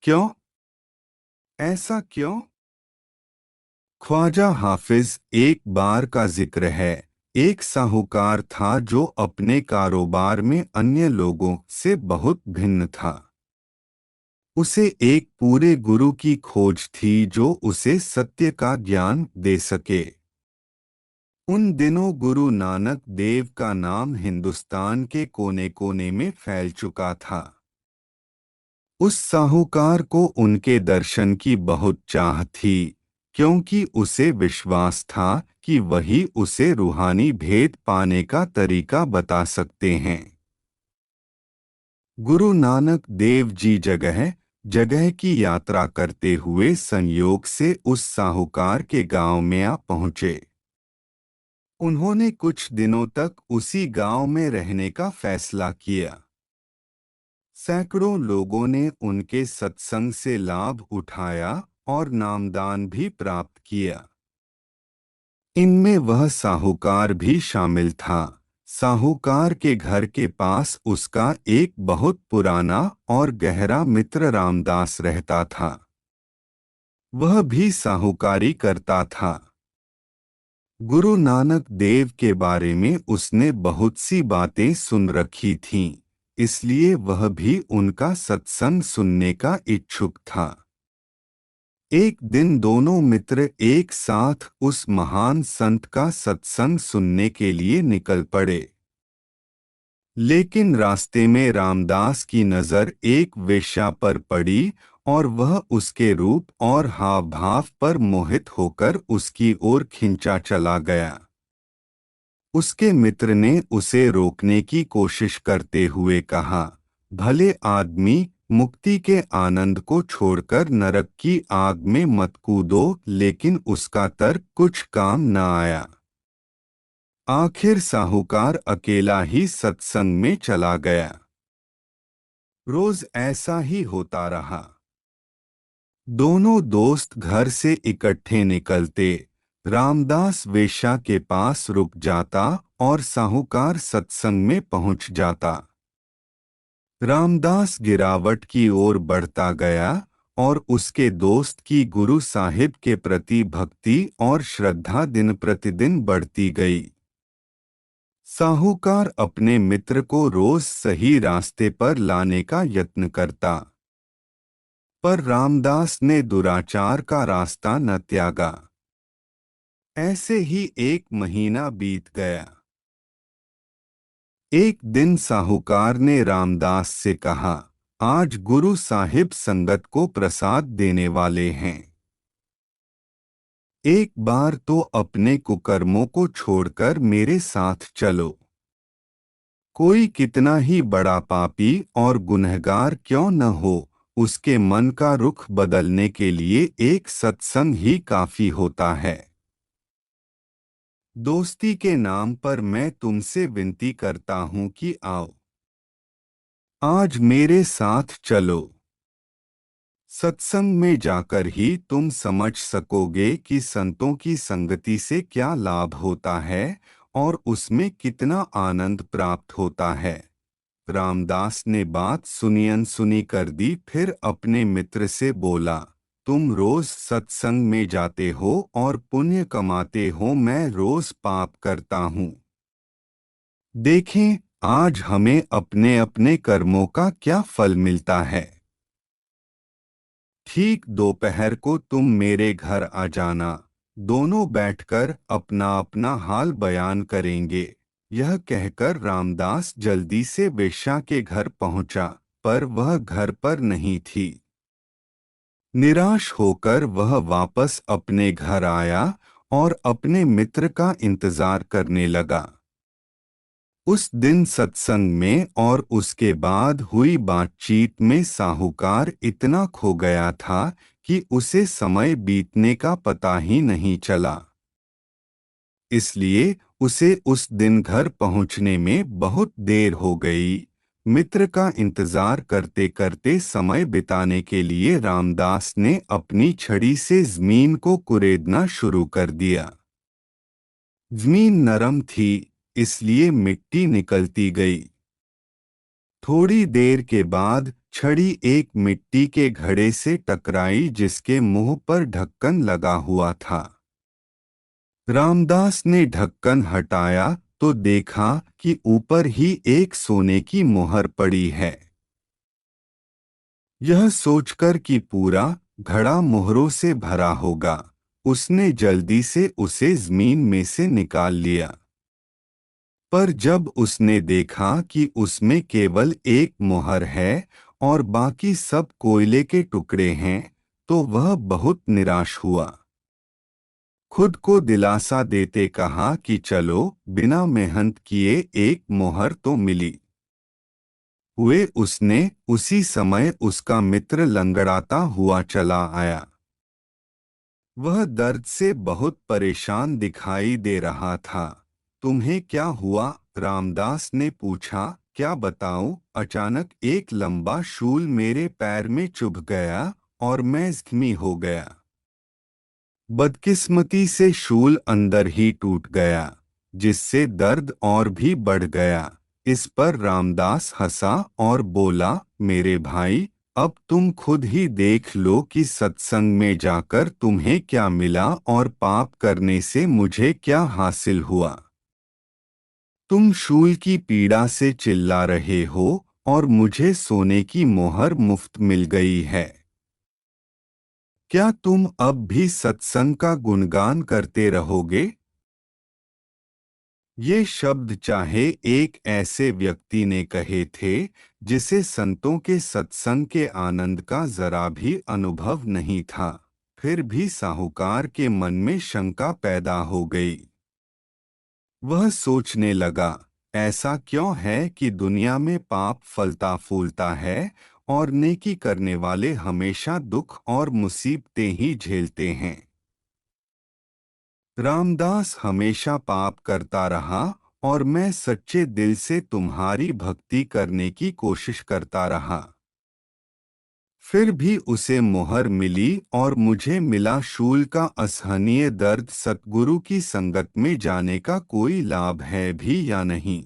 क्यों? ऐसा क्यों? ख्वाजा हाफिज एक बार का जिक्र है। एक साहूकार था जो अपने कारोबार में अन्य लोगों से बहुत भिन्न था। उसे एक पूरे गुरु की खोज थी जो उसे सत्य का ज्ञान दे सके। उन दिनों गुरु नानक देव का नाम हिंदुस्तान के कोने कोने में फैल चुका था। उस साहूकार को उनके दर्शन की बहुत चाह थी, क्योंकि उसे विश्वास था कि वही उसे रूहानी भेद पाने का तरीका बता सकते हैं। गुरु नानक देव जी जगह जगह की यात्रा करते हुए संयोग से उस साहूकार के गांव में आ पहुंचे। उन्होंने कुछ दिनों तक उसी गांव में रहने का फैसला किया। सैकड़ों लोगों ने उनके सत्संग से लाभ उठाया और नामदान भी प्राप्त किया। इनमें वह साहूकार भी शामिल था। साहूकार के घर के पास उसका एक बहुत पुराना और गहरा मित्र रामदास रहता था। वह भी साहूकारी करता था। गुरु नानक देव के बारे में उसने बहुत सी बातें सुन रखी थीं, इसलिए वह भी उनका सत्संग सुनने का इच्छुक था। एक दिन दोनों मित्र एक साथ उस महान संत का सत्संग सुनने के लिए निकल पड़े। लेकिन रास्ते में रामदास की नजर एक वेश्या पर पड़ी और वह उसके रूप और हाव भाव पर मोहित होकर उसकी ओर खिंचा चला गया। उसके मित्र ने उसे रोकने की कोशिश करते हुए कहा, भले आदमी, मुक्ति के आनंद को छोड़कर नरक की आग में मत कूदो। लेकिन उसका तर्क कुछ काम न आया। आखिर साहूकार अकेला ही सत्संग में चला गया। रोज ऐसा ही होता रहा। दोनों दोस्त घर से इकट्ठे निकलते। रामदास वेश्या के पास रुक जाता और साहूकार सत्संग में पहुंच जाता। रामदास गिरावट की ओर बढ़ता गया और उसके दोस्त की गुरु साहिब के प्रति भक्ति और श्रद्धा दिन प्रतिदिन बढ़ती गई। साहूकार अपने मित्र को रोज सही रास्ते पर लाने का यत्न करता, पर रामदास ने दुराचार का रास्ता न त्यागा। ऐसे ही एक महीना बीत गया। एक दिन साहूकार ने रामदास से कहा, आज गुरु साहिब संगत को प्रसाद देने वाले हैं। एक बार तो अपने कुकर्मों को छोड़कर मेरे साथ चलो। कोई कितना ही बड़ा पापी और गुनहगार क्यों न हो, उसके मन का रुख बदलने के लिए एक सत्संग ही काफी होता है। दोस्ती के नाम पर मैं तुमसे विनती करता हूं कि आओ, आज मेरे साथ चलो। सत्संग में जाकर ही तुम समझ सकोगे कि संतों की संगति से क्या लाभ होता है और उसमें कितना आनंद प्राप्त होता है। रामदास ने बात सुनी अनसुनी कर दी, फिर अपने मित्र से बोला, तुम रोज सत्संग में जाते हो और पुण्य कमाते हो, मैं रोज पाप करता हूँ। देखें आज हमें अपने अपने कर्मों का क्या फल मिलता है। ठीक दोपहर को तुम मेरे घर आ जाना, दोनों बैठकर अपना अपना हाल बयान करेंगे। यह कहकर रामदास जल्दी से वेश्या के घर पहुंचा, पर वह घर पर नहीं थी। निराश होकर वह वापस अपने घर आया और अपने मित्र का इंतजार करने लगा। उस दिन सत्संग में और उसके बाद हुई बातचीत में साहूकार इतना खो गया था कि उसे समय बीतने का पता ही नहीं चला। इसलिए उसे उस दिन घर पहुंचने में बहुत देर हो गई। मित्र का इंतजार करते करते समय बिताने के लिए रामदास ने अपनी छड़ी से जमीन को कुरेदना शुरू कर दिया। जमीन नरम थी, इसलिए मिट्टी निकलती गई। थोड़ी देर के बाद छड़ी एक मिट्टी के घड़े से टकराई जिसके मुंह पर ढक्कन लगा हुआ था। रामदास ने ढक्कन हटाया तो देखा कि ऊपर ही एक सोने की मोहर पड़ी है। यह सोचकर कि पूरा घड़ा मोहरों से भरा होगा, उसने जल्दी से उसे जमीन में से निकाल लिया। पर जब उसने देखा कि उसमें केवल एक मोहर है और बाकी सब कोयले के टुकड़े हैं, तो वह बहुत निराश हुआ। खुद को दिलासा देते कहा कि चलो, बिना मेहनत किए एक मोहर तो मिली। हुए उसने उसी समय उसका मित्र लंगड़ाता हुआ चला आया। वह दर्द से बहुत परेशान दिखाई दे रहा था। तुम्हें क्या हुआ? रामदास ने पूछा। क्या बताऊं? अचानक एक लंबा शूल मेरे पैर में चुभ गया और मैं जख्मी हो गया। बदकिस्मती से शूल अंदर ही टूट गया, जिससे दर्द और भी बढ़ गया। इस पर रामदास हंसा और बोला, मेरे भाई, अब तुम खुद ही देख लो कि सत्संग में जाकर तुम्हें क्या मिला और पाप करने से मुझे क्या हासिल हुआ। तुम शूल की पीड़ा से चिल्ला रहे हो और मुझे सोने की मोहर मुफ्त मिल गई है। क्या तुम अब भी सत्संग का गुणगान करते रहोगे? ये शब्द चाहे एक ऐसे व्यक्ति ने कहे थे जिसे संतों के सत्संग के आनंद का जरा भी अनुभव नहीं था, फिर भी साहूकार के मन में शंका पैदा हो गई। वह सोचने लगा, ऐसा क्यों है कि दुनिया में पाप फलता फूलता है और नेकी करने वाले हमेशा दुख और मुसीबतें ही झेलते हैं। रामदास हमेशा पाप करता रहा और मैं सच्चे दिल से तुम्हारी भक्ति करने की कोशिश करता रहा। फिर भी उसे मोहर मिली और मुझे मिला शूल का असहनीय दर्द। सतगुरु की संगत में जाने का कोई लाभ है भी या नहीं?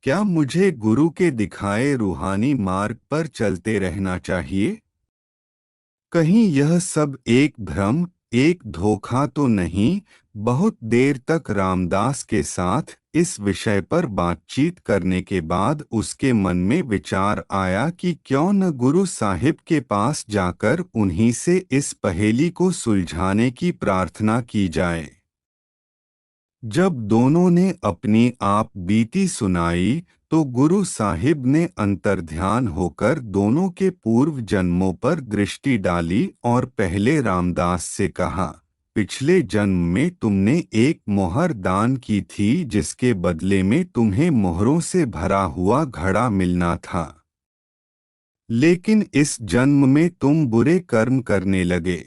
क्या मुझे गुरु के दिखाए रूहानी मार्ग पर चलते रहना चाहिए? कहीं यह सब एक भ्रम, एक धोखा तो नहीं? बहुत देर तक रामदास के साथ इस विषय पर बातचीत करने के बाद उसके मन में विचार आया कि क्यों न गुरु साहिब के पास जाकर उन्हीं से इस पहेली को सुलझाने की प्रार्थना की जाए। जब दोनों ने अपनी आप बीती सुनाई तो गुरु साहिब ने अंतर्ध्यान होकर दोनों के पूर्व जन्मों पर दृष्टि डाली और पहले रामदास से कहा, पिछले जन्म में तुमने एक मोहर दान की थी जिसके बदले में तुम्हें मोहरों से भरा हुआ घड़ा मिलना था। लेकिन इस जन्म में तुम बुरे कर्म करने लगे।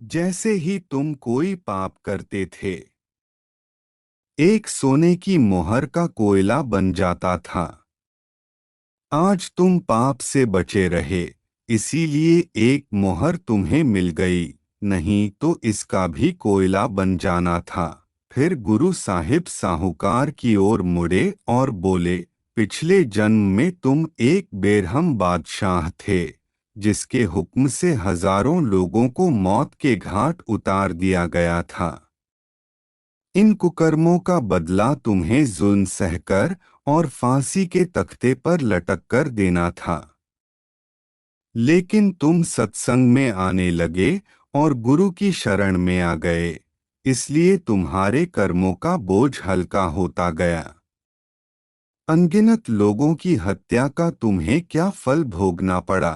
जैसे ही तुम कोई पाप करते थे, एक सोने की मोहर का कोयला बन जाता था। आज तुम पाप से बचे रहे, इसीलिए एक मोहर तुम्हें मिल गई, नहीं तो इसका भी कोयला बन जाना था। फिर गुरु साहिब साहूकार की ओर मुड़े और बोले, पिछले जन्म में तुम एक बेरहम बादशाह थे, जिसके हुक्म से हजारों लोगों को मौत के घाट उतार दिया गया था। इन कुकर्मों का बदला तुम्हें जुल्म सहकर और फांसी के तख्ते पर लटक कर देना था। लेकिन तुम सत्संग में आने लगे और गुरु की शरण में आ गए, इसलिए तुम्हारे कर्मों का बोझ हल्का होता गया। अनगिनत लोगों की हत्या का तुम्हें क्या फल भोगना पड़ा?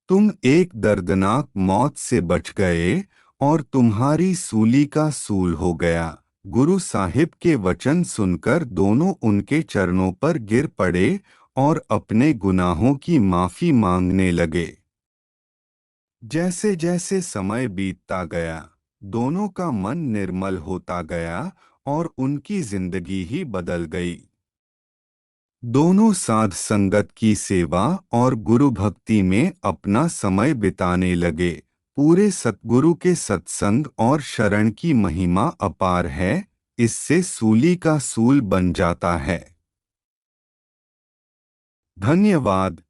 तुम एक दर्दनाक मौत से बच गए और तुम्हारी सूली का सूल हो गया। गुरु साहिब के वचन सुनकर दोनों उनके चरणों पर गिर पड़े और अपने गुनाहों की माफी मांगने लगे। जैसे जैसे समय बीतता गया, दोनों का मन निर्मल होता गया और उनकी जिंदगी ही बदल गई। दोनों साध संगत की सेवा और गुरु भक्ति में अपना समय बिताने लगे। पूरे सतगुरु के सत्संग और शरण की महिमा अपार है, इससे सूली का सूल बन जाता है। धन्यवाद।